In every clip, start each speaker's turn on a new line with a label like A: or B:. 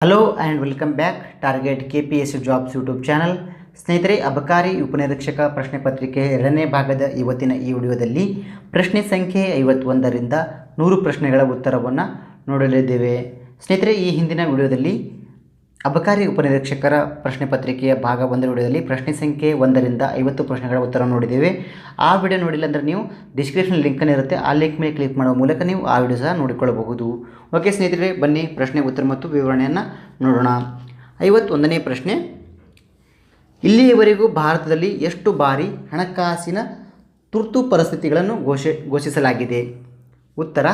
A: Hello and welcome back target KPSC jobs YouTube channel. ಸ್ನೇಹಿತರೆ, ಅಬಕಾರಿ ಉಪನಿರೀಕ್ಷಕ ಪ್ರಶ್ನೆ ಪತ್ರಿಕೆ ಎರಡನೇ ಭಾಗದ ಇವತ್ತಿನ ಈ ವಿಡಿಯೋದಲ್ಲಿ ಪ್ರಶ್ನೆ ಸಂಖ್ಯೆ 51ರಿಂದ 100 ಪ್ರಶ್ನೆಗಳ ಉತ್ತರವನ್ನು ನೋಡಲಿದ್ದೇವೆ. ಸ್ನೇಹಿತರೆ, ಈ ಹಿಂದಿನ ವಿಡಿಯೋದಲ್ಲಿ ಅಬಕಾರಿ ಉಪನಿರೀಕ್ಷಕರ ಪ್ರಶ್ನೆ ಪತ್ರಿಕೆಯ ಭಾಗ 1 ವಿಡಿಯೋದಲ್ಲಿ ಪ್ರಶ್ನೆ ಸಂಖ್ಯೆ 1ರಿಂದ 50 ಪ್ರಶ್ನೆಗಳ ಉತ್ತರ ನೋಡಿದ್ದೇವೆ. ಆ ವಿಡಿಯೋ ನೋಡಿಲ್ಲ ಅಂದರೆ ನೀವು ಡಿಸ್ಕ್ರಿಪ್ಷನ್ ಲಿಂಕನ್ನು ಇರುತ್ತೆ, ಆ ಲಿಂಕ್ ಮೇಲೆ ಕ್ಲಿಕ್ ಮಾಡುವ ಮೂಲಕ ನೀವು ಆ ವಿಡಿಯೋ ಸಹ ನೋಡಿಕೊಳ್ಳಬಹುದು. ಓಕೆ ಸ್ನೇಹಿತರೆ, ಬನ್ನಿ ಪ್ರಶ್ನೆ ಉತ್ತರ ಮತ್ತು ವಿವರಣೆಯನ್ನು ನೋಡೋಣ. 51ನೇ ಪ್ರಶ್ನೆ, ಇಲ್ಲಿಯವರೆಗೂ ಭಾರತದಲ್ಲಿ ಎಷ್ಟು ಬಾರಿ ಹಣಕಾಸಿನ ತುರ್ತು ಪರಿಸ್ಥಿತಿಗಳನ್ನು ಘೋಷಿಸಲಾಗಿದೆ? ಉತ್ತರ,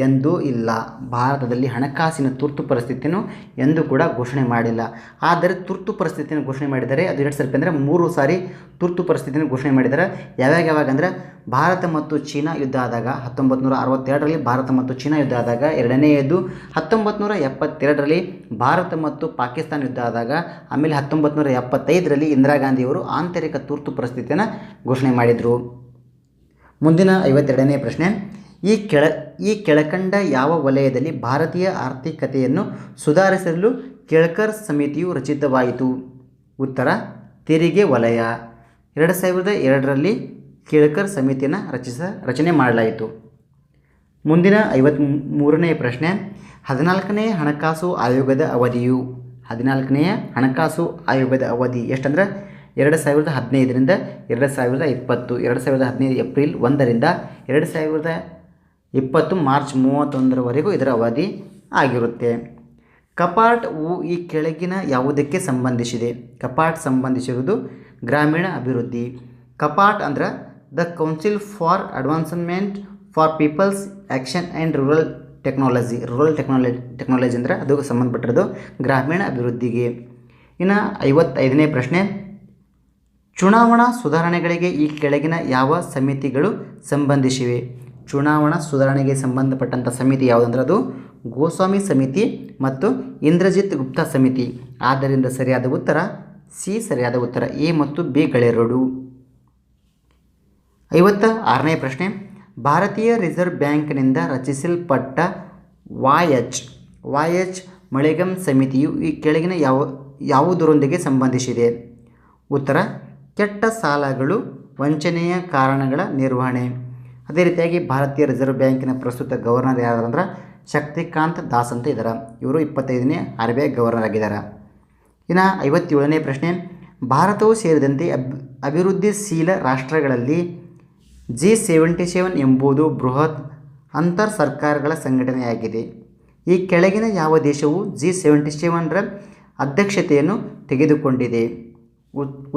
A: ಎಂದೂ ಇಲ್ಲ. ಭಾರತದಲ್ಲಿ ಹಣಕಾಸಿನ ತುರ್ತು ಪರಿಸ್ಥಿತಿಯನ್ನು ಎಂದೂ ಕೂಡ ಘೋಷಣೆ ಮಾಡಿಲ್ಲ. ಆದರೆ ತುರ್ತು ಪರಿಸ್ಥಿತಿಯನ್ನು ಘೋಷಣೆ ಮಾಡಿದ್ದಾರೆ. ಅದು ಎಷ್ಟು ಸರ್ತಿ ಅಂದರೆ 3 ಸಾರಿ ತುರ್ತು ಪರಿಸ್ಥಿತಿಯನ್ನು ಘೋಷಣೆ ಮಾಡಿದ್ದಾರೆ. ಯಾವಾಗಂದರೆ ಭಾರತ ಮತ್ತು ಚೀನಾ ಯುದ್ಧ ಆದಾಗ 1962ರಲ್ಲಿ ಭಾರತ ಮತ್ತು ಚೀನಾ ಯುದ್ಧ ಆದಾಗ, ಎರಡನೆಯದು 1972ರಲ್ಲಿ ಭಾರತ ಮತ್ತು ಪಾಕಿಸ್ತಾನ ಯುದ್ಧ ಆದಾಗ, ಆಮೇಲೆ 1975ರಲ್ಲಿ ಇಂದಿರಾ ಗಾಂಧಿಯವರು ಆಂತರಿಕ ತುರ್ತು ಪರಿಸ್ಥಿತಿಯನ್ನು ಘೋಷಣೆ ಮಾಡಿದರು. ಮುಂದಿನ 52ನೇ ಪ್ರಶ್ನೆ, ಈ ಕೆಳಕಂಡ ಯಾವ ವಲಯದಲ್ಲಿ ಭಾರತೀಯ ಆರ್ಥಿಕತೆಯನ್ನು ಸುಧಾರಿಸಲು ಕೇಳ್ಕರ್ ಸಮಿತಿಯು ರಚಿತವಾಯಿತು? ಉತ್ತರ, ತೆರಿಗೆ ವಲಯ. 2002ರಲ್ಲಿ ಕೇಳ್ಕರ್ ಸಮಿತಿಯನ್ನು ರಚನೆ ಮಾಡಲಾಯಿತು. ಮುಂದಿನ 53ನೇ ಪ್ರಶ್ನೆ, 14ನೇ ಹಣಕಾಸು ಆಯೋಗದ ಅವಧಿಯು? 14ನೇ ಹಣಕಾಸು ಆಯೋಗದ ಅವಧಿ ಎಷ್ಟಂದ್ರೆ 2015ರಿಂದ 2020. 2015 ಏಪ್ರಿಲ್ 1ರಿಂದ 2020 ಮಾರ್ಚ್ 31ರವರೆಗೂ ಇದರ ಅವಧಿ ಆಗಿರುತ್ತೆ. ಕಪಾಟ್ ಈ ಕೆಳಗಿನ ಯಾವುದಕ್ಕೆ ಸಂಬಂಧಿಸಿದೆ? ಕಪಾಟ್ ಸಂಬಂಧಿಸಿರುವುದು ಗ್ರಾಮೀಣ ಅಭಿವೃದ್ಧಿ. ಕಪಾಟ್ ಅಂದ್ರೆ the council for advancement for people's action and rural technology. Technology ಅಂದರೆ ಅದು ಸಂಬಂಧಪಟ್ಟಿರೋದು ಗ್ರಾಮೀಣ ಅಭಿವೃದ್ಧಿಗೆ. ಇನ್ನು 55ನೇ ಪ್ರಶ್ನೆ, ಚುನಾವಣಾ ಸುಧಾರಣೆಗಳಿಗೆ ಈ ಕೆಳಗಿನ ಯಾವ ಸಮಿತಿಗಳು ಸಂಬಂಧಿಸಿವೆ? ಚುನಾವಣಾ ಸುಧಾರಣೆಗೆ ಸಂಬಂಧಪಟ್ಟಂಥ ಸಮಿತಿ ಯಾವುದಂದ್ರೆ ಅದು ಗೋಸ್ವಾಮಿ ಸಮಿತಿ ಮತ್ತು ಇಂದ್ರಜಿತ್ ಗುಪ್ತಾ ಸಮಿತಿ. ಆದ್ದರಿಂದ ಸರಿಯಾದ ಉತ್ತರ ಸಿ ಸರಿಯಾದ ಉತ್ತರ. ಎ ಮತ್ತು ಬಿ ಗಳೆರಡು. 56ನೇ ಪ್ರಶ್ನೆ, ಭಾರತೀಯ ರಿಸರ್ವ್ ಬ್ಯಾಂಕ್ನಿಂದ ರಚಿಸಲ್ಪಟ್ಟ ವಾಯ್ ಮಳೆಗಮ್ ಸಮಿತಿಯು ಈ ಕೆಳಗಿನ ಯಾವುದರೊಂದಿಗೆ ಸಂಬಂಧಿಸಿದೆ? ಉತ್ತರ, ಕೆಟ್ಟ ಸಾಲಗಳು ವಂಚನೆಯ ಕಾರಣಗಳ ನಿರ್ವಹಣೆ. ಅದೇ ರೀತಿಯಾಗಿ ಭಾರತೀಯ ರಿಸರ್ವ್ ಬ್ಯಾಂಕಿನ ಪ್ರಸ್ತುತ ಗವರ್ನರ್ ಯಾರಂದ್ರೆ ಶಕ್ತಿಕಾಂತ್ ದಾಸ್ ಅಂತ ಇದ್ದಾರೆ. ಇವರು 25ನೇ RBI ಗವರ್ನರ್ ಆಗಿದ್ದಾರೆ. ಇನ್ನು 57ನೇ ಪ್ರಶ್ನೆ, ಭಾರತವು ಸೇರಿದಂತೆ ಅಭಿವೃದ್ಧಿಶೀಲ ರಾಷ್ಟ್ರಗಳಲ್ಲಿ G77 ಎಂಬುದು ಬೃಹತ್ ಅಂತರ್ ಸರ್ಕಾರಗಳ ಸಂಘಟನೆಯಾಗಿದೆ. ಈ ಕೆಳಗಿನ ಯಾವ ದೇಶವು G77ರ ಅಧ್ಯಕ್ಷತೆಯನ್ನು ತೆಗೆದುಕೊಂಡಿದೆ?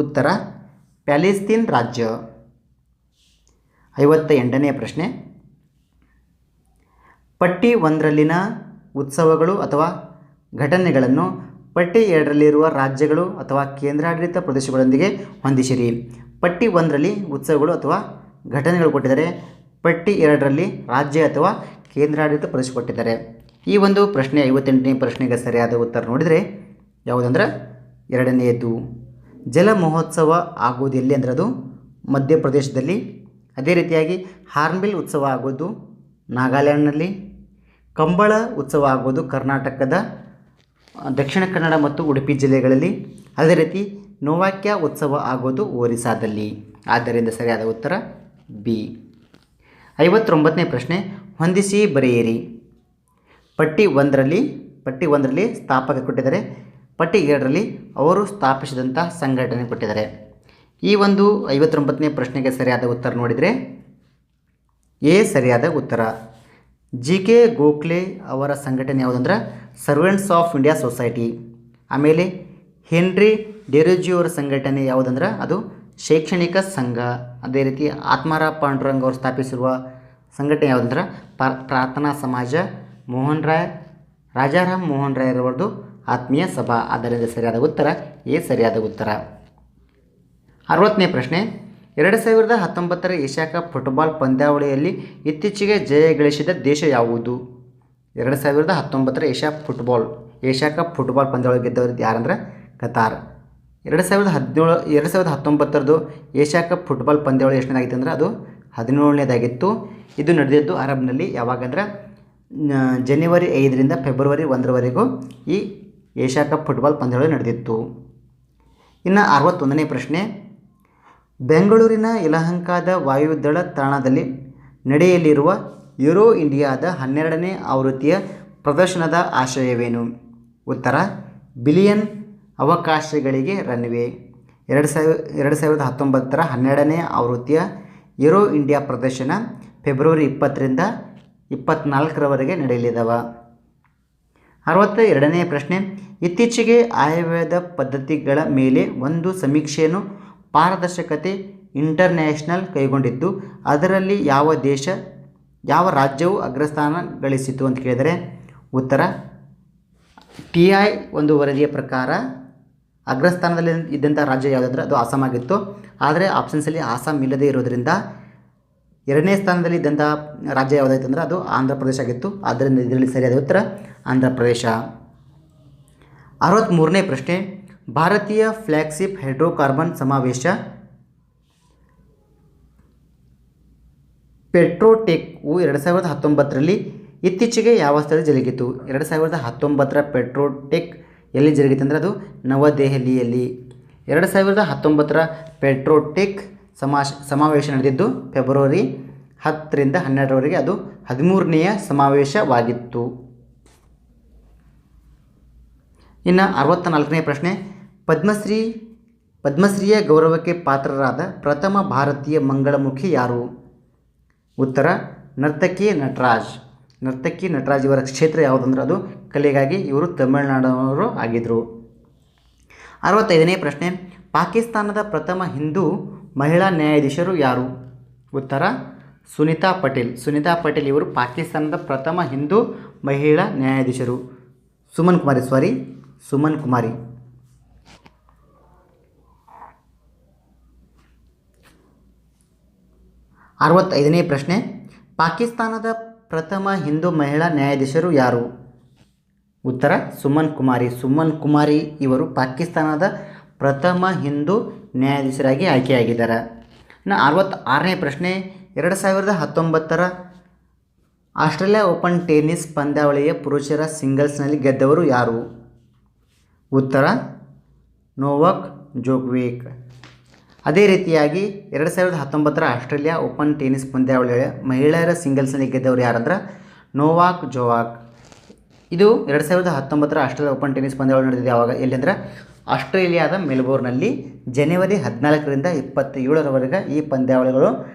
A: ಉತ್ತರ, ಪ್ಯಾಲೆಸ್ತೀನ್ ರಾಜ್ಯ. 58ನೇ ಪ್ರಶ್ನೆ, ಪಟ್ಟಿ 1ರಲ್ಲಿನ ಉತ್ಸವಗಳು ಅಥವಾ ಘಟನೆಗಳನ್ನು ಪಟ್ಟಿ 2ರಲ್ಲಿರುವ ರಾಜ್ಯಗಳು ಅಥವಾ ಕೇಂದ್ರಾಡಳಿತ ಪ್ರದೇಶಗಳೊಂದಿಗೆ ಹೊಂದಿಸಿರಿ. ಪಟ್ಟಿ 1ರಲ್ಲಿ ಉತ್ಸವಗಳು ಅಥವಾ ಘಟನೆಗಳು ಕೊಟ್ಟಿದ್ದಾರೆ, ಪಟ್ಟಿ 2ರಲ್ಲಿ ರಾಜ್ಯ ಅಥವಾ ಕೇಂದ್ರಾಡಳಿತ ಪ್ರದೇಶ ಕೊಟ್ಟಿದ್ದಾರೆ. ಈ ಒಂದು ಪ್ರಶ್ನೆ 58ನೇ ಪ್ರಶ್ನೆಗೆ ಸರಿಯಾದ ಉತ್ತರ ನೋಡಿದರೆ ಯಾವುದಂದ್ರೆ ಎರಡನೆಯದು. ಜಲ ಮಹೋತ್ಸವ ಆಗೋದು ಎಲ್ಲಿ ಅಂದರೆ ಅದು ಮಧ್ಯಪ್ರದೇಶದಲ್ಲಿ. ಅದೇ ರೀತಿಯಾಗಿ ಹಾರ್ನ್ಬಿಲ್ ಉತ್ಸವ ಆಗೋದು ನಾಗಾಲ್ಯಾಂಡ್ನಲ್ಲಿ. ಕಂಬಳ ಉತ್ಸವ ಆಗೋದು ಕರ್ನಾಟಕದ ದಕ್ಷಿಣ ಕನ್ನಡ ಮತ್ತು ಉಡುಪಿ ಜಿಲ್ಲೆಗಳಲ್ಲಿ. ಅದೇ ರೀತಿ ನೋವಾಕ್ಯ ಉತ್ಸವ ಆಗೋದು ಒರಿಸ್ಸಾದಲ್ಲಿ. ಆದ್ದರಿಂದ ಸರಿಯಾದ ಉತ್ತರ ಬಿ. 59ನೇ ಪ್ರಶ್ನೆ, ಹೊಂದಿಸಿ ಬರೆಯಿರಿ. ಪಟ್ಟಿ 1ರಲ್ಲಿ ಸ್ಥಾಪಕ ಕೊಟ್ಟಿದ್ದಾರೆ, ಪಟ್ಟಿ 2ರಲ್ಲಿ ಅವರು ಸ್ಥಾಪಿಸಿದಂಥ ಸಂಘಟನೆ ಕೊಟ್ಟಿದ್ದಾರೆ. ಈ ಒಂದು 59ನೇ ಪ್ರಶ್ನೆಗೆ ಸರಿಯಾದ ಉತ್ತರ ನೋಡಿದರೆ ಎ ಸರಿಯಾದ ಉತ್ತರ. GK ಗೋಖಲೆ ಅವರ ಸಂಘಟನೆ ಯಾವುದಂದ್ರೆ ಸರ್ವೆಂಟ್ಸ್ ಆಫ್ ಇಂಡಿಯಾ ಸೊಸೈಟಿ. ಆಮೇಲೆ ಹೆನ್ರಿ ಡೆರೋಜಿಯವರ ಸಂಘಟನೆ ಯಾವುದಂದ್ರೆ ಅದು ಶೈಕ್ಷಣಿಕ ಸಂಘ. ಅದೇ ರೀತಿ ಆತ್ಮಾರಾಮ್ ಪಾಂಡುರಂಗ್ ಅವರು ಸ್ಥಾಪಿಸಿರುವ ಸಂಘಟನೆ ಯಾವುದಂದ್ರೆ ಪ್ರಾರ್ಥನಾ ಸಮಾಜ. ರಾಜಾರಾಮ್ ಮೋಹನ್ ರಾಯರವರದು ಆತ್ಮೀಯ ಸಭಾ. ಆದ್ದರಿಂದ ಸರಿಯಾದ ಉತ್ತರ ಎ ಸರಿಯಾದ ಉತ್ತರ. 60ನೇ ಪ್ರಶ್ನೆ, 2019ರ ಏಷ್ಯಾ ಕಪ್ ಫುಟ್ಬಾಲ್ ಪಂದ್ಯಾವಳಿಯಲ್ಲಿ ಇತ್ತೀಚೆಗೆ ಜಯ ಗಳಿಸಿದ ದೇಶ ಯಾವುದು? 2019ರ ಏಷ್ಯಾ ಕಪ್ ಫುಟ್ಬಾಲ್ ಪಂದ್ಯಾವಳಿ ಗೆದ್ದವರು ಯಾರಂದ್ರೆ ಕತಾರ್. 2019ರದು ಏಷ್ಯಾ ಕಪ್ ಫುಟ್ಬಾಲ್ ಪಂದ್ಯಾವಳಿ ಎಷ್ಟನೇದಾಗಿತ್ತು ಅಂದರೆ ಅದು 17ನೇದಾಗಿತ್ತು. ಇದು ನಡೆದಿದ್ದು ಅರಬ್ನಲ್ಲಿ. ಯಾವಾಗಂದ್ರೆ ಜನವರಿ 5ರಿಂದ ಫೆಬ್ರವರಿ 1ರವರೆಗೂ ಈ ಏಷ್ಯಾ ಕಪ್ ಫುಟ್ಬಾಲ್ ಪಂದ್ಯಗಳು ನಡೆದಿತ್ತು. ಇನ್ನು 61ನೇ ಪ್ರಶ್ನೆ, ಬೆಂಗಳೂರಿನ ಯಲಹಂಕದ ವಾಯುದಳ ತಾಣದಲ್ಲಿ ನಡೆಯಲಿರುವ ಏರೋ ಇಂಡಿಯಾದ 12ನೇ ಆವೃತ್ತಿಯ ಪ್ರದರ್ಶನದ ಆಶಯವೇನು? ಉತ್ತರ, ಬಿಲಿಯನ್ ಅವಕಾಶಗಳಿಗೆ ರನ್ವೇ. 2019ರ 12ನೇ ಆವೃತ್ತಿಯ ಏರೋ ಇಂಡಿಯಾ ಪ್ರದರ್ಶನ ಫೆಬ್ರವರಿ 20ರಿಂದ 24ರವರೆಗೆ ನಡೆಯಲಿದವ. 62ನೇ ಪ್ರಶ್ನೆ, ಇತ್ತೀಚೆಗೆ ಆಯವ್ಯಯದ ಪದ್ಧತಿಗಳ ಮೇಲೆ ಒಂದು ಸಮೀಕ್ಷೆಯನ್ನು ಪಾರದರ್ಶಕತೆ ಇಂಟರ್ನ್ಯಾಷನಲ್ ಕೈಗೊಂಡಿದ್ದು, ಅದರಲ್ಲಿ ಯಾವ ರಾಜ್ಯವು ಅಗ್ರಸ್ಥಾನ ಗಳಿಸಿತು ಅಂತ ಕೇಳಿದರೆ ಉತ್ತರ, TI ಒಂದು ವರದಿಯ ಪ್ರಕಾರ ಅಗ್ರಸ್ಥಾನದಲ್ಲಿ ಇದ್ದಂಥ ರಾಜ್ಯ ಯಾವುದಾದ್ರೆ ಅದು ಅಸ್ಸಾಂ ಆಗಿತ್ತು. ಆದರೆ ಆಪ್ಷನ್ಸಲ್ಲಿ ಅಸ್ಸಾಂ ಇಲ್ಲದೇ ಇರೋದರಿಂದ 2ನೇ ಸ್ಥಾನದಲ್ಲಿ ಇದ್ದಂಥ ರಾಜ್ಯ ಯಾವುದಾಯ್ತು ಅಂದರೆ ಅದು ಆಂಧ್ರ ಪ್ರದೇಶ ಆಗಿತ್ತು. ಆದ್ದರಿಂದ ಇದರಲ್ಲಿ ಸರಿಯಾದ ಉತ್ತರ ಆಂಧ್ರ ಪ್ರದೇಶ. 63ನೇ ಪ್ರಶ್ನೆ, ಭಾರತೀಯ ಫ್ಲ್ಯಾಗ್ಶಿಪ್ ಹೈಡ್ರೋಕಾರ್ಬನ್ ಸಮಾವೇಶ ಪೆಟ್ರೋಟೆಕ್ವು 2019ರಲ್ಲಿ ಇತ್ತೀಚೆಗೆ ಯಾವ ಸ್ಥಳದಲ್ಲಿ ಜರುಗಿತು? 2019ರ ಪೆಟ್ರೋಟೆಕ್ ಎಲ್ಲಿ ಜರುಗಿತು ಅಂದರೆ ಅದು ನವದೆಹಲಿಯಲ್ಲಿ. 2019ರ ಪೆಟ್ರೋಟೆಕ್ ಸಮಾವೇಶ ನಡೆದಿದ್ದು ಫೆಬ್ರವರಿ 10ರಿಂದ 12ರವರೆಗೆ. ಅದು 13ನೆಯ ಸಮಾವೇಶವಾಗಿತ್ತು. ಇನ್ನು 64ನೇ ಪ್ರಶ್ನೆ, ಪದ್ಮಶ್ರೀಯ ಗೌರವಕ್ಕೆ ಪಾತ್ರರಾದ ಪ್ರಥಮ ಭಾರತೀಯ ಮಂಗಳಮುಖಿ ಯಾರು? ಉತ್ತರ, ನರ್ತಕಿ ನಟರಾಜ್ ಇವರ ಕ್ಷೇತ್ರ ಯಾವುದಂದ್ರೆ ಅದು ಕಲೆಗಾಗಿ. ಇವರು ತಮಿಳುನಾಡಿನವರು ಆಗಿದ್ದರು. 65ನೇ ಪ್ರಶ್ನೆ, ಪಾಕಿಸ್ತಾನದ ಪ್ರಥಮ ಹಿಂದೂ ಮಹಿಳಾ ನ್ಯಾಯಾಧೀಶರು ಯಾರು? ಉತ್ತರ, ಸುನೀತಾ ಪಟೇಲ್ ಇವರು ಪಾಕಿಸ್ತಾನದ ಪ್ರಥಮ ಹಿಂದೂ ಮಹಿಳಾ ನ್ಯಾಯಾಧೀಶರು. ಸುಮನ್ ಕುಮಾರಿ. 65ನೇ ಪ್ರಶ್ನೆ, ಪಾಕಿಸ್ತಾನದ ಪ್ರಥಮ ಹಿಂದೂ ಮಹಿಳಾ ನ್ಯಾಯಾಧೀಶರು ಯಾರು? ಉತ್ತರ, ಸುಮನ್ ಕುಮಾರಿ ಇವರು ಪಾಕಿಸ್ತಾನದ ಪ್ರಥಮ ಹಿಂದೂ ನ್ಯಾಯಾಧೀಶರಾಗಿ ಆಯ್ಕೆಯಾಗಿದ್ದಾರೆ. ಇನ್ನು 66ನೇ ಪ್ರಶ್ನೆ, 2019ರ ಆಸ್ಟ್ರೇಲಿಯಾ ಓಪನ್ ಟೆನ್ನಿಸ್ ಪಂದ್ಯಾವಳಿಯ ಪುರುಷರ ಸಿಂಗಲ್ಸ್ನಲ್ಲಿ ಗೆದ್ದವರು ಯಾರು? ಉತ್ತರ, ನೊವಾಕ್ ಜೋಕೋವಿಕ್. ಅದೇ ರೀತಿಯಾಗಿ 2019ರ ಆಸ್ಟ್ರೇಲಿಯಾ ಓಪನ್ ಟೆನ್ನಿಸ್ ಪಂದ್ಯಾವಳಿಯ ಮಹಿಳೆಯರ ಸಿಂಗಲ್ಸ್ನಲ್ಲಿ ಗೆದ್ದವರು ಯಾರಂದ್ರೆ ನೊವಾಕ್ ಜೋಕೋವಿಕ್. ಇದು 2019ರ ಆಸ್ಟ್ರೇಲಿಯಾ ಓಪನ್ ಟೆನ್ನಿಸ್ ಪಂದ್ಯಾವಳಿ ನಡೆದಿದೆ. ಯಾವಾಗ, ಎಲ್ಲಿ ಅಂದರೆ ಆಸ್ಟ್ರೇಲಿಯಾದ ಮೆಲ್ಬೋರ್ನ್ನಲ್ಲಿ ಜನವರಿ 14ರಿಂದ 27ರವರೆಗೆ ಈ ಪಂದ್ಯಾವಳಿಗಳು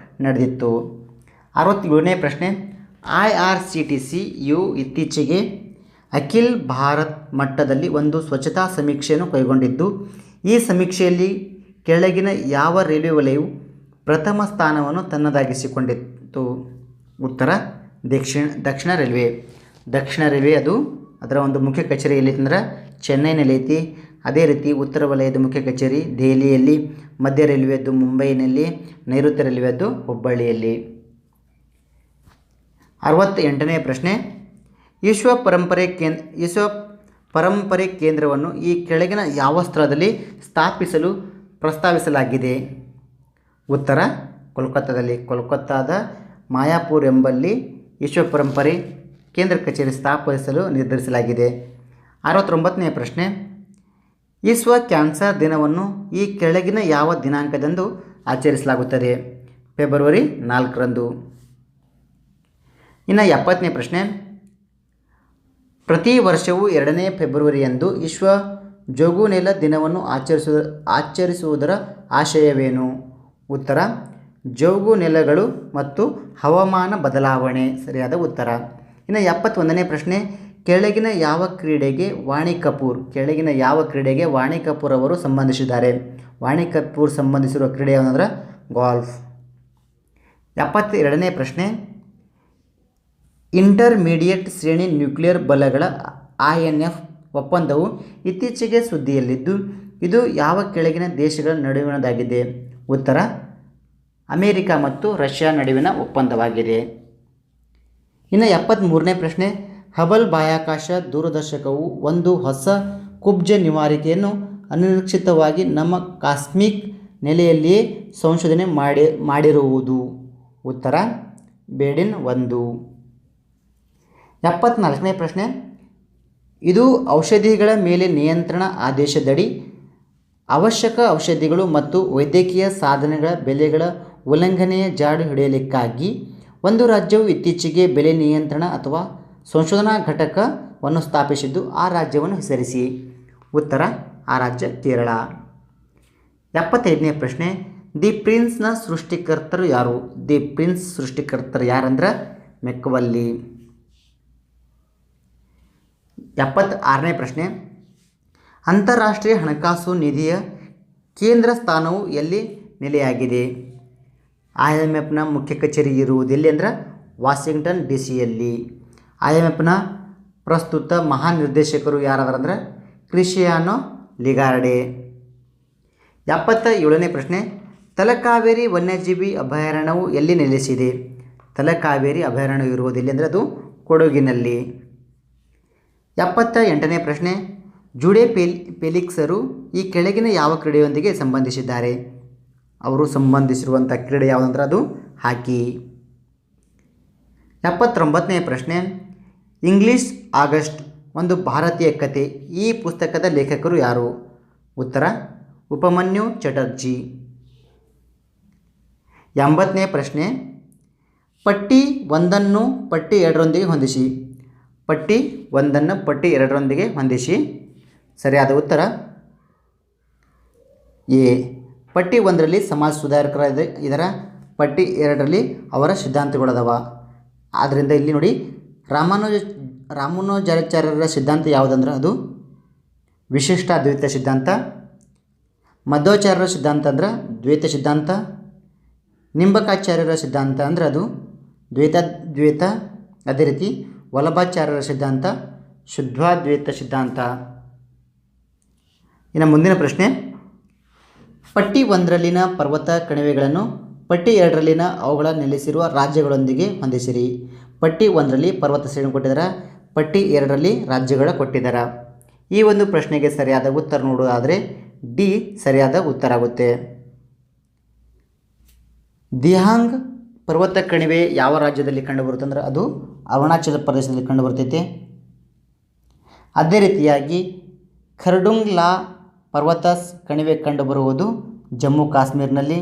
A: ನಡೆದಿತ್ತು. 67ನೇ ಪ್ರಶ್ನೆ, IRCTCಯು ಇತ್ತೀಚೆಗೆ ಅಖಿಲ್ ಭಾರತ್ ಮಟ್ಟದಲ್ಲಿ ಒಂದು ಸ್ವಚ್ಛತಾ ಸಮೀಕ್ಷೆಯನ್ನು ಕೈಗೊಂಡಿದ್ದು, ಈ ಸಮೀಕ್ಷೆಯಲ್ಲಿ ಕೆಳಗಿನ ಯಾವ ರೈಲ್ವೆ ವಲಯವು ಪ್ರಥಮ ಸ್ಥಾನವನ್ನು ತನ್ನದಾಗಿಸಿಕೊಂಡಿತ್ತು? ಉತ್ತರ, ದಕ್ಷಿಣ ರೈಲ್ವೆ. ಅದು ಅದರ ಒಂದು ಮುಖ್ಯ ಕಚೇರಿ ಎಲ್ಲಿತ್ತಂದ್ರೆ ಚೆನ್ನೈನಲ್ಲಿ ಐತಿ. ಅದೇ ರೀತಿ ಉತ್ತರ ವಲಯದ ಮುಖ್ಯ ಕಚೇರಿ ದೆಹಲಿಯಲ್ಲಿ, ಮಧ್ಯ ರೈಲ್ವೆದ್ದು ಮುಂಬೈನಲ್ಲಿ, ನೈಋತ್ಯ ರೈಲ್ವೆದ್ದು ಹುಬ್ಬಳ್ಳಿಯಲ್ಲಿ. 68ನೇ ಪ್ರಶ್ನೆ, ವಿಶ್ವ ಪರಂಪರೆ ಕೇಂದ್ರವನ್ನು ಈ ಕೆಳಗಿನ ಯಾವ ಸ್ಥಳದಲ್ಲಿ ಸ್ಥಾಪಿಸಲು ಪ್ರಸ್ತಾವಿಸಲಾಗಿದೆ? ಉತ್ತರ, ಕೋಲ್ಕತ್ತಾದ ಮಾಯಾಪುರ್ ಎಂಬಲ್ಲಿ ವಿಶ್ವ ಪರಂಪರೆ ಕೇಂದ್ರ ಕಚೇರಿ ಸ್ಥಾಪಿಸಲು ನಿರ್ಧರಿಸಲಾಗಿದೆ. 69ನೇ ಪ್ರಶ್ನೆ, ವಿಶ್ವ ಕ್ಯಾನ್ಸರ್ ದಿನವನ್ನು ಈ ಕೆಳಗಿನ ಯಾವ ದಿನಾಂಕದಂದು ಆಚರಿಸಲಾಗುತ್ತದೆ? ಫೆಬ್ರವರಿ 4ರಂದು. ಇನ್ನು 70ನೇ ಪ್ರಶ್ನೆ, ಪ್ರತಿ ವರ್ಷವೂ 2ನೇ ಫೆಬ್ರವರಿಯಂದು ವಿಶ್ವ ಜೋಗುನೆಲ ದಿನವನ್ನು ಆಚರಿಸುವುದರ ಆಶಯವೇನು? ಉತ್ತರ, ಜೋಗುನೆಲಗಳು ಮತ್ತು ಹವಾಮಾನ ಬದಲಾವಣೆ ಸರಿಯಾದ ಉತ್ತರ. ಇನ್ನು 71ನೇ ಪ್ರಶ್ನೆ, ಕೆಳಗಿನ ಯಾವ ಕ್ರೀಡೆಗೆ ವಾಣಿ ಕಪೂರ್ ಅವರು ಸಂಬಂಧಿಸಿದ್ದಾರೆ? ವಾಣಿ ಕಪೂರ್ ಸಂಬಂಧಿಸಿರುವ ಕ್ರೀಡೆ ಯಾವುದಂದ್ರೆ ಗಾಲ್ಫ್. 72ನೇ ಪ್ರಶ್ನೆ, ಇಂಟರ್ಮೀಡಿಯೇಟ್ ಶ್ರೇಣಿ ನ್ಯೂಕ್ಲಿಯರ್ ಬಲಗಳ INF ಒಪ್ಪಂದವು ಇತ್ತೀಚೆಗೆ ಸುದ್ದಿಯಲ್ಲಿದ್ದು, ಇದು ಯಾವ ಕೆಳಗಿನ ದೇಶಗಳ ನಡುವಿನದಾಗಿದೆ? ಉತ್ತರ, ಅಮೆರಿಕ ಮತ್ತು ರಷ್ಯಾ ನಡುವಿನ ಒಪ್ಪಂದವಾಗಿದೆ. ಇನ್ನು 73ನೇ ಪ್ರಶ್ನೆ, ಹಬಲ್ ಬಾಹ್ಯಾಕಾಶ ದೂರದರ್ಶಕವು ಒಂದು ಹೊಸ ಕುಬ್ಜ ನಿವಾರಿಕೆಯನ್ನು ಅನಿರೀಕ್ಷಿತವಾಗಿ ನಮ್ಮ ಕಾಸ್ಮಿಕ್ ನೆಲೆಯಲ್ಲಿಯೇ ಸಂಶೋಧನೆ ಮಾಡಿರುವುದು? ಉತ್ತರ, ಬೇಡಿನ್ 1. 74ನೇ ಪ್ರಶ್ನೆ, ಇದು ಔಷಧಿಗಳ ಮೇಲೆ ನಿಯಂತ್ರಣ ಆದೇಶದಡಿ ಅವಶ್ಯಕ ಔಷಧಿಗಳು ಮತ್ತು ವೈದ್ಯಕೀಯ ಸಾಧನಗಳ ಬೆಲೆಗಳ ಉಲ್ಲಂಘನೆಯ ಜಾಡು ಹಿಡಿಯಲಿಕ್ಕಾಗಿ ಒಂದು ರಾಜ್ಯವು ಇತ್ತೀಚೆಗೆ ಬೆಲೆ ನಿಯಂತ್ರಣ ಅಥವಾ ಸಂಶೋಧನಾ ಘಟಕವನ್ನು ಸ್ಥಾಪಿಸಿದ್ದು ಆ ರಾಜ್ಯವನ್ನು ಹೆಸರಿಸಿ. ಉತ್ತರ ಆ ರಾಜ್ಯ ಕೇರಳ. 75ನೇ ಪ್ರಶ್ನೆ, ದಿ ಪ್ರಿನ್ಸ್ನ ಸೃಷ್ಟಿಕರ್ತರು ಯಾರು? ದಿ ಪ್ರಿನ್ಸ್ ಸೃಷ್ಟಿಕರ್ತರು ಯಾರಂದ್ರೆ ಮೆಕ್ವಲ್ಲಿ. 76ನೇ ಪ್ರಶ್ನೆ, ಅಂತಾರಾಷ್ಟ್ರೀಯ ಹಣಕಾಸು ನಿಧಿಯ ಕೇಂದ್ರ ಸ್ಥಾನವು ಎಲ್ಲಿ ನೆಲೆಯಾಗಿದೆ? IMFನ ಮುಖ್ಯ ಕಚೇರಿ ಇರುವುದು ಎಲ್ಲಿ ಅಂದ್ರೆ ವಾಷಿಂಗ್ಟನ್ DC-ಯಲ್ಲಿ. IMFನ ಪ್ರಸ್ತುತ ಮಹಾನಿರ್ದೇಶಕರು ಯಾರಾದ್ರಂದ್ರೆ ಕ್ರಿಸ್ಟಿಯಾನೋ ಲಿಗಾರ್ಡೆ. 77ನೇ ಪ್ರಶ್ನೆ, ತಲಕಾವೇರಿ ವನ್ಯಜೀವಿ ಅಭಯಾರಣ್ಯವು ಎಲ್ಲಿ ನೆಲೆಸಿದೆ? ತಲಕಾವೇರಿ ಅಭಯಾರಣ್ಯ ಇರುವುದು ಎಲ್ಲಿ ಅಂದರೆ ಅದು ಕೊಡಗಿನಲ್ಲಿ. 78ನೇ ಪ್ರಶ್ನೆ, ಜುಡೆ ಫೆಲಿಕ್ಸರು ಈ ಕೆಳಗಿನ ಯಾವ ಕ್ರೀಡೆಯೊಂದಿಗೆ ಸಂಬಂಧಿಸಿದ್ದಾರೆ? ಅವರು ಸಂಬಂಧಿಸಿರುವಂಥ ಕ್ರೀಡೆ ಯಾವುದಂದ್ರೆ ಅದು ಹಾಕಿ. 79ನೇ ಪ್ರಶ್ನೆ, ಇಂಗ್ಲಿಷ್ ಆಗಸ್ಟ್ ಒಂದು ಭಾರತೀಯ ಕತೆ. ಈ ಪುಸ್ತಕದ ಲೇಖಕರು ಯಾರು? ಉತ್ತರ ಉಪಮನ್ಯು ಚಟರ್ಜಿ. 80ನೇ ಪ್ರಶ್ನೆ, ಪಟ್ಟಿ 1ನ್ನು ಪಟ್ಟಿ 2ರೊಂದಿಗೆ ಹೊಂದಿಸಿ. ಪಟ್ಟಿ 1ನ್ನು ಪಟ್ಟಿ 2ರೊಂದಿಗೆ ಹೊಂದಿಸಿ. ಸರಿಯಾದ ಉತ್ತರ ಎ. ಪಟ್ಟಿ 1ರಲ್ಲಿ ಸಮಾಜ ಸುಧಾರಕರ ಇದರ ಪಟ್ಟಿ 2ರಲ್ಲಿ ಅವರ ಸಿದ್ಧಾಂತಗಳದವ. ಆದ್ದರಿಂದ ಇಲ್ಲಿ ನೋಡಿ ರಾಮಾನುಜಾಚಾರ್ಯರ ಸಿದ್ಧಾಂತ ಯಾವುದಂದ್ರೆ ಅದು ವಿಶಿಷ್ಟ ಅದ್ವೈತ ಸಿದ್ಧಾಂತ. ಮಧ್ವಾಚಾರ್ಯರ ಸಿದ್ಧಾಂತ ಅಂದ್ರೆ ದ್ವೈತ ಸಿದ್ಧಾಂತ. ನಿಂಬಕಾಚಾರ್ಯರ ಸಿದ್ಧಾಂತ ಅಂದ್ರೆ ಅದು ದ್ವೈತ. ಅದೇ ರೀತಿ ವಲ್ಲಭಾಚಾರ್ಯರ ಸಿದ್ಧಾಂತ ಶುದ್ಧಾದ್ವೈತ ಸಿದ್ಧಾಂತ. ಇನ್ನು ಮುಂದಿನ ಪ್ರಶ್ನೆ, ಪಟ್ಟಿ 1ರಲ್ಲಿನ ಪರ್ವತ ಕಣಿವೆಗಳನ್ನು ಪಟ್ಟಿ 2ರಲ್ಲಿನ ಅವುಗಳ ನೆಲೆಸಿರುವ ರಾಜ್ಯಗಳೊಂದಿಗೆ ಹೊಂದಿಸಿರಿ. ಪಟ್ಟಿ 1ರಲ್ಲಿ ಪರ್ವತ ಶ್ರೇಣಿ ಕೊಟ್ಟಿದ್ದಾರೆ, ಪಟ್ಟಿ 2ರಲ್ಲಿ ರಾಜ್ಯಗಳ ಕೊಟ್ಟಿದ್ದಾರೆ. ಈ ಒಂದು ಪ್ರಶ್ನೆಗೆ ಸರಿಯಾದ ಉತ್ತರ ನೋಡುವುದಾದರೆ ಡಿ ಸರಿಯಾದ ಉತ್ತರ ಆಗುತ್ತೆ. ದಿಹಾಂಗ್ ಪರ್ವತ ಕಣಿವೆ ಯಾವ ರಾಜ್ಯದಲ್ಲಿ ಕಂಡುಬರುತ್ತೆ ಅಂದ್ರೆ ಅದು ಅರುಣಾಚಲ ಪ್ರದೇಶದಲ್ಲಿ ಕಂಡುಬರ್ತೈತೆ. ಅದೇ ರೀತಿಯಾಗಿ ಖರ್ಡುಂಗ್ಲಾ ಪರ್ವತ ಕಣಿವೆ ಕಂಡುಬರುವುದು ಜಮ್ಮು ಕಾಶ್ಮೀರ್ನಲ್ಲಿ.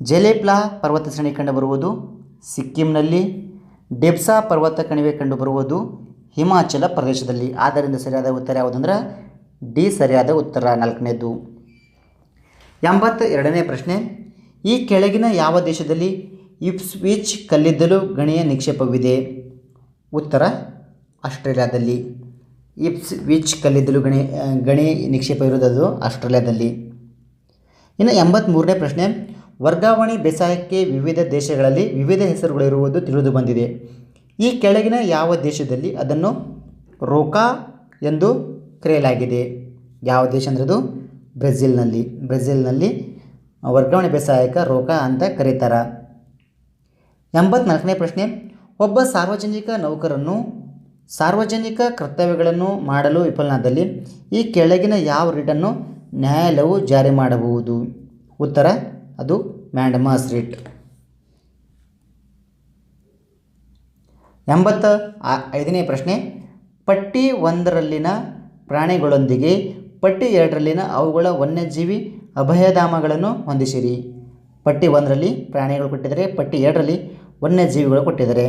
A: ಜೆಲೆಪ್ಲಾ ಪರ್ವತ ಶ್ರೇಣಿ ಕಂಡುಬರುವುದು ಸಿಕ್ಕಿಂನಲ್ಲಿ. ಡೆಪ್ಸಾ ಪರ್ವತ ಕಣಿವೆ ಕಂಡುಬರುವುದು ಹಿಮಾಚಲ ಪ್ರದೇಶದಲ್ಲಿ. ಆದ್ದರಿಂದ ಸರಿಯಾದ ಉತ್ತರ ಯಾವುದಂದ್ರೆ ಡಿ ಸರಿಯಾದ ಉತ್ತರ 4ನೇದು. 82ನೇ ಪ್ರಶ್ನೆ, ಈ ಕೆಳಗಿನ ಯಾವ ದೇಶದಲ್ಲಿ ಇಪ್ಸ್ವಿಚ್ ಕಲ್ಲಿದ್ದಲು ಗಣಿಯ ನಿಕ್ಷೇಪವಿದೆ? ಉತ್ತರ ಆಸ್ಟ್ರೇಲಿಯಾದಲ್ಲಿ. ಇಪ್ಸ್ವಿಚ್ ಕಲ್ಲಿದ್ದಲು ಗಣಿ ನಿಕ್ಷೇಪ ಇರುವುದು ಆಸ್ಟ್ರೇಲಿಯಾದಲ್ಲಿ. ಇನ್ನು 83ನೇ ಪ್ರಶ್ನೆ, ವರ್ಗಾವಣೆ ಬೇಸಾಯಕ್ಕೆ ವಿವಿಧ ದೇಶಗಳಲ್ಲಿ ವಿವಿಧ ಹೆಸರುಗಳಿರುವುದು ತಿಳಿದು ಬಂದಿದೆ. ಈ ಕೆಳಗಿನ ಯಾವ ದೇಶದಲ್ಲಿ ಅದನ್ನು ರೋಕಾ ಎಂದು ಕರೆಯಲಾಗಿದೆ? ಯಾವ ದೇಶ ಅಂದರೆ ಅದು ಬ್ರೆಜಿಲ್ನಲ್ಲಿ ವರ್ಗಾವಣೆ ಬೇಸಾಯಕ್ಕೆ ರೋಕಾ ಅಂತ ಕರೀತಾರೆ. 84ನೇ ಪ್ರಶ್ನೆ, ಒಬ್ಬ ಸಾರ್ವಜನಿಕ ನೌಕರನು ಸಾರ್ವಜನಿಕ ಕರ್ತವ್ಯಗಳನ್ನು ಮಾಡಲು ವಿಫಲನಾದಲ್ಲಿ ಈ ಕೆಳಗಿನ ಯಾವ ರಿಟನ್ನು ನ್ಯಾಯಾಲಯವು ಜಾರಿ ಮಾಡಬಹುದು? ಉತ್ತರ ಅದು ಮ್ಯಾಂಡಮಸ್ ರಿಟ್. 85ನೇ ಪ್ರಶ್ನೆ, ಪಟ್ಟಿ 1ರಲ್ಲಿನ ಪ್ರಾಣಿಗಳೊಂದಿಗೆ ಪಟ್ಟಿ 2ರಲ್ಲಿನ ಅವುಗಳ ವನ್ಯಜೀವಿ ಅಭಯಧಾಮಗಳನ್ನು ಹೊಂದಿಸಿರಿ. ಪಟ್ಟಿ 1ರಲ್ಲಿ ಪ್ರಾಣಿಗಳು ಕೊಟ್ಟಿದ್ದಾರೆ, ಪಟ್ಟಿ 2ರಲ್ಲಿ ವನ್ಯಜೀವಿಗಳು ಕೊಟ್ಟಿದ್ದಾರೆ.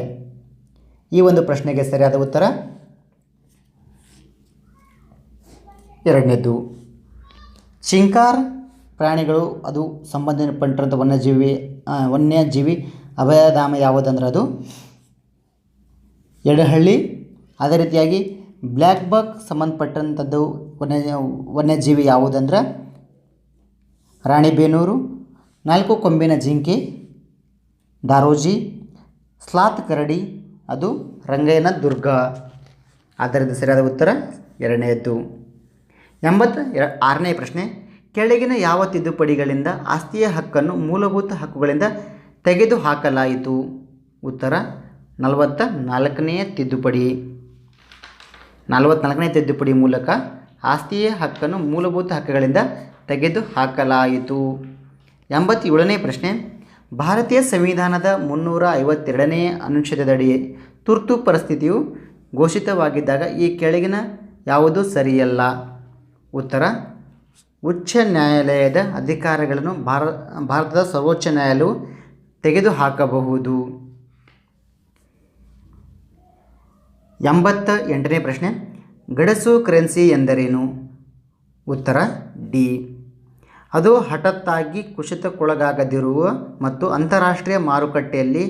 A: ಈ ಒಂದು ಪ್ರಶ್ನೆಗೆ ಸರಿಯಾದ ಉತ್ತರ 2ನೇದು. ಚಿಂಕಾರ್ ಪ್ರಾಣಿಗಳು ಅದು ಸಂಬಂಧಪಟ್ಟಂಥ ವನ್ಯಜೀವಿ ಅಭಯಧಾಮ ಯಾವುದಂದ್ರೆ ಅದು ಯಡಹಳ್ಳಿ. ಅದೇ ರೀತಿಯಾಗಿ ಬ್ಲ್ಯಾಕ್ ಬಕ್ ಸಂಬಂಧಪಟ್ಟಂಥದ್ದು ವನ್ಯಜೀವಿ ಯಾವುದಂದ್ರೆ ರಾಣಿಬೇನೂರು. 4 ಕೊಂಬಿನ ಜಿಂಕೆ ದಾರೋಜಿ. ಸ್ಲಾತ್ ಕರಡಿ ಅದು ರಂಗಯ್ಯನ ದುರ್ಗ. ಆದ್ದರಿಂದ ಸರಿಯಾದ ಉತ್ತರ 2ನೇದು. 86ನೇ ಪ್ರಶ್ನೆ, ಕೆಳಗಿನ ಯಾವ ತಿದ್ದುಪಡಿಗಳಿಂದ ಆಸ್ತಿಯ ಹಕ್ಕನ್ನು ಮೂಲಭೂತ ಹಕ್ಕುಗಳಿಂದ ತೆಗೆದುಹಾಕಲಾಯಿತು? ಉತ್ತರ 44ನೇ ತಿದ್ದುಪಡಿ. 44ನೇ ತಿದ್ದುಪಡಿ ಮೂಲಕ ಆಸ್ತಿಯ ಹಕ್ಕನ್ನು ಮೂಲಭೂತ ಹಕ್ಕುಗಳಿಂದ ತೆಗೆದುಹಾಕಲಾಯಿತು. 87ನೇ ಪ್ರಶ್ನೆ, ಭಾರತೀಯ ಸಂವಿಧಾನದ 352ನೇ ಅನುಚ್ಛೇದದಡಿ ತುರ್ತು ಪರಿಸ್ಥಿತಿಯು ಘೋಷಿತವಾಗಿದ್ದಾಗ ಈ ಕೆಳಗಿನ ಯಾವುದು ಸರಿಯಲ್ಲ? ಉತ್ತರ ಉಚ್ಚ ನ್ಯಾಯಾಲಯದ ಅಧಿಕಾರಗಳನ್ನು ಭಾರತದ ಸರ್ವೋಚ್ಚ ನ್ಯಾಯಾಲಯವು ತೆಗೆದುಹಾಕಬಹುದು. 88ನೇ ಪ್ರಶ್ನೆ, ಗಡಸು ಕರೆನ್ಸಿ ಎಂದರೇನು? ಉತ್ತರ ಡಿ. ಅದು ಹಠಾತ್ತಾಗಿ ಕುಸಿತಕ್ಕೊಳಗಾಗದಿರುವ ಮತ್ತು ಅಂತಾರಾಷ್ಟ್ರೀಯ ಮಾರುಕಟ್ಟೆಯಲ್ಲಿ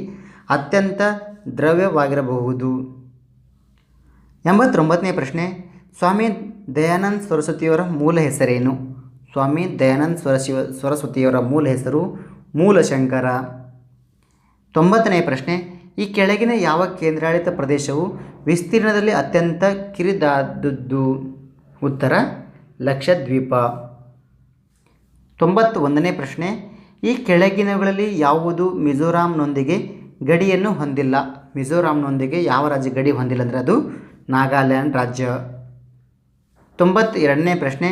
A: ಅತ್ಯಂತ ದ್ರವ್ಯವಾಗಿರಬಹುದು. 89ನೇ ಪ್ರಶ್ನೆ, ಸ್ವಾಮಿ ದಯಾನಂದ ಸರಸ್ವತಿಯವರ ಮೂಲ ಹೆಸರೇನು? ಸ್ವಾಮಿ ದಯಾನಂದ ಸರಸ್ವತಿಯವರ ಮೂಲ ಹೆಸರು ಮೂಲಶಂಕರ. 90ನೇ ಪ್ರಶ್ನೆ, ಈ ಕೆಳಗಿನ ಯಾವ ಕೇಂದ್ರಾಡಳಿತ ಪ್ರದೇಶವು ವಿಸ್ತೀರ್ಣದಲ್ಲಿ ಅತ್ಯಂತ ಕಿರಿದಾದದ್ದು? ಉತ್ತರ ಲಕ್ಷದ್ವೀಪ. 91ನೇ ಪ್ರಶ್ನೆ, ಈ ಕೆಳಗಿನವುಗಳಲ್ಲಿ ಯಾವುದು ಮಿಜೋರಾಂನೊಂದಿಗೆ ಗಡಿಯನ್ನು ಹೊಂದಿಲ್ಲ? ಮಿಜೋರಾಂನೊಂದಿಗೆ ಯಾವ ರಾಜ್ಯ ಗಡಿ ಹೊಂದಿಲ್ಲ ಅಂದರೆ ಅದು ನಾಗಾಲ್ಯಾಂಡ್ ರಾಜ್ಯ. 92ನೇ ಪ್ರಶ್ನೆ,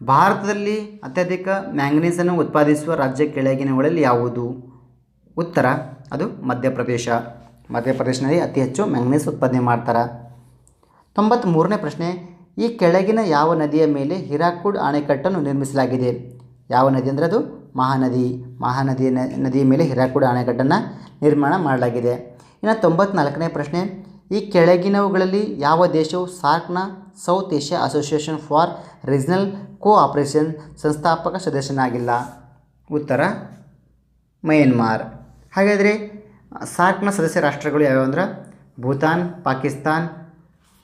A: ಭಾರತದಲ್ಲಿ ಅತ್ಯಧಿಕ ಮ್ಯಾಂಗನೀಸನ್ನು ಉತ್ಪಾದಿಸುವ ರಾಜ್ಯ ಕೆಳಗಿನವುಗಳಲ್ಲಿ ಯಾವುದು? ಉತ್ತರ ಅದು ಮಧ್ಯಪ್ರದೇಶ. ಮಧ್ಯಪ್ರದೇಶದಲ್ಲಿ ಅತಿ ಹೆಚ್ಚು ಮ್ಯಾಂಗನೀಸ್ ಉತ್ಪಾದನೆ ಮಾಡ್ತಾರೆ. 93ನೇ ಪ್ರಶ್ನೆ, ಈ ಕೆಳಗಿನ ಯಾವ ನದಿಯ ಮೇಲೆ ಹಿರಾಕುಡ್ ಅಣೆಕಟ್ಟನ್ನು ನಿರ್ಮಿಸಲಾಗಿದೆ? ಯಾವ ನದಿ ಅಂದರೆ ಅದು ಮಹಾನದಿ. ನದಿಯ ಮೇಲೆ ಹಿರಾಕುಡ್ ಅಣೆಕಟ್ಟನ್ನು ನಿರ್ಮಾಣ ಮಾಡಲಾಗಿದೆ. ಇನ್ನು 94ನೇ ಪ್ರಶ್ನೆ, ಈ ಕೆಳಗಿನವುಗಳಲ್ಲಿ ಯಾವ ದೇಶವು ಸಾರ್ಕ್ನ South Asia Association for Regional Cooperation ಸಂಸ್ಥಾಪಕ ಸದಸ್ಯನಾಗಿಲ್ಲ? ಉತ್ತರ ಮಯನ್ಮಾರ್. ಹಾಗಾದರೆ ಸಾರ್ಕ್ನ ಸದಸ್ಯ ರಾಷ್ಟ್ರಗಳು ಯಾವ್ಯಾವ ಅಂದ್ರೆ ಭೂತಾನ್, ಪಾಕಿಸ್ತಾನ್,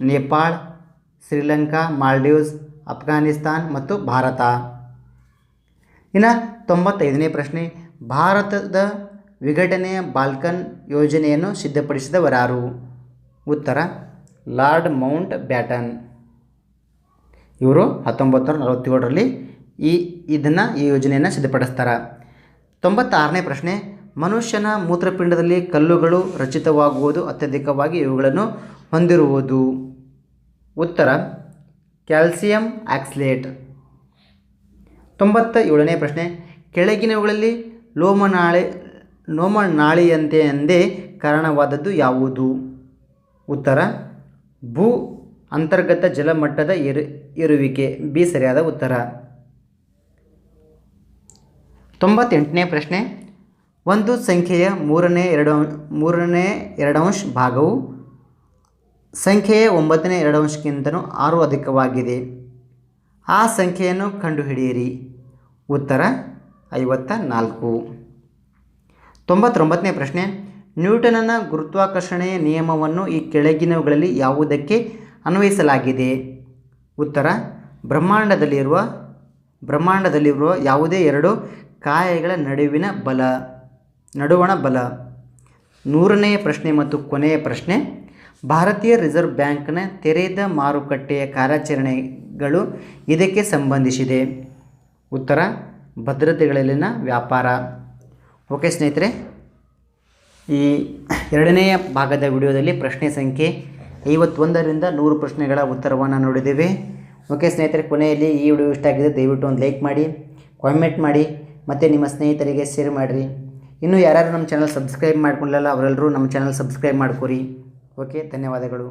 A: ನೇಪಾಳ್, ಶ್ರೀಲಂಕಾ, ಮಾಲ್ಡೀವ್ಸ್, ಅಫ್ಘಾನಿಸ್ತಾನ್ ಮತ್ತು ಭಾರತ. ಇನ್ನು 95ನೇ ಪ್ರಶ್ನೆ, ಭಾರತದ ವಿಘಟನೆಯ ಬಾಲ್ಕನ್ ಯೋಜನೆಯನ್ನು ಸಿದ್ಧಪಡಿಸಿದವರಾರು? ಉತ್ತರ ಲಾರ್ಡ್ ಮೌಂಟ್ ಬ್ಯಾಟನ್. ಇವರು 1947ರಲ್ಲಿ ಈ ಯೋಜನೆಯನ್ನು ಸಿದ್ಧಪಡಿಸ್ತಾರೆ. 96ನೇ ಪ್ರಶ್ನೆ, ಮನುಷ್ಯನ ಮೂತ್ರಪಿಂಡದಲ್ಲಿ ಕಲ್ಲುಗಳು ರಚಿತವಾಗುವುದು ಅತ್ಯಧಿಕವಾಗಿ ಇವುಗಳನ್ನು ಹೊಂದಿರುವುದು? ಉತ್ತರ ಕ್ಯಾಲ್ಸಿಯಂ ಆಕ್ಸಲೇಟ್. 97ನೇ ಪ್ರಶ್ನೆ, ಕೆಳಗಿನವುಗಳಲ್ಲಿ ಲೋಮನಾಳಿಯಂತೆ ಕಾರಣವಾದದ್ದು ಯಾವುದು? ಉತ್ತರ ಭೂ ಅಂತರ್ಗತ ಜಲಮಟ್ಟದ ಏರುವಿಕೆ. ಬಿ ಸರಿಯಾದ ಉತ್ತರ. 98ನೇ ಪ್ರಶ್ನೆ, ಒಂದು ಸಂಖ್ಯೆಯ ಮೂರನೇ ಎರಡಂಶ ಭಾಗವು ಸಂಖ್ಯೆಯ 9ನೇ ಎರಡಂಶಕ್ಕಿಂತಲೂ 6 ಅಧಿಕವಾಗಿದೆ. ಆ ಸಂಖ್ಯೆಯನ್ನು ಕಂಡುಹಿಡಿಯಿರಿ. ಉತ್ತರ 54. 99ನೇ ಪ್ರಶ್ನೆ, ನ್ಯೂಟನನ ಗುರುತ್ವಾಕರ್ಷಣೆಯ ನಿಯಮವನ್ನು ಈ ಕೆಳಗಿನವುಗಳಲ್ಲಿ ಯಾವುದಕ್ಕೆ ಅನ್ವಯಿಸಲಾಗಿದೆ? ಉತ್ತರ ಬ್ರಹ್ಮಾಂಡದಲ್ಲಿರುವ ಯಾವುದೇ ಎರಡು ಕಾಯಗಳ ನಡುವಣ ಬಲ. 100ನೇ ಪ್ರಶ್ನೆ ಮತ್ತು ಕೊನೆಯ ಪ್ರಶ್ನೆ, ಭಾರತೀಯ ರಿಸರ್ವ್ ಬ್ಯಾಂಕ್ನ ತೆರೆದ ಮಾರುಕಟ್ಟೆಯ ಕಾರ್ಯಾಚರಣೆಗಳು ಇದಕ್ಕೆ ಸಂಬಂಧಿಸಿದೆ? ಉತ್ತರ ಭದ್ರತೆಗಳಲ್ಲಿನ ವ್ಯಾಪಾರ. ಓಕೆ ಸ್ನೇಹಿತರೆ, ಈ ಎರಡನೆಯ ಭಾಗದ ವಿಡಿಯೋದಲ್ಲಿ ಪ್ರಶ್ನೆ ಸಂಖ್ಯೆ 51ರಿಂದ 100 ಪ್ರಶ್ನೆಗಳ ಉತ್ತರವನ್ನು ನೋಡಿದ್ದೇವೆ. ಓಕೆ ಸ್ನೇಹಿತರೆ, ಕೊನೆಯಲ್ಲಿ ಈ ವಿಡಿಯೋ ಇಷ್ಟ ಆಗಿದೆ ದಯವಿಟ್ಟು ಒಂದು ಲೈಕ್ ಮಾಡಿ, ಕಾಮೆಂಟ್ ಮಾಡಿ ಮತ್ತು ನಿಮ್ಮ ಸ್ನೇಹಿತರಿಗೆ ಶೇರ್ ಮಾಡಿರಿ. ಇನ್ನೂ ಯಾರ್ಯಾರು ನಮ್ಮ ಚಾನಲ್ ಸಬ್ಸ್ಕ್ರೈಬ್ ಮಾಡ್ಕೊಂಡಿಲ್ಲ ಅವರೆಲ್ಲರೂ ನಮ್ಮ ಚಾನಲ್ ಸಬ್ಸ್ಕ್ರೈಬ್ ಮಾಡ್ಕೊರಿ. ಓಕೆ, ಧನ್ಯವಾದಗಳು.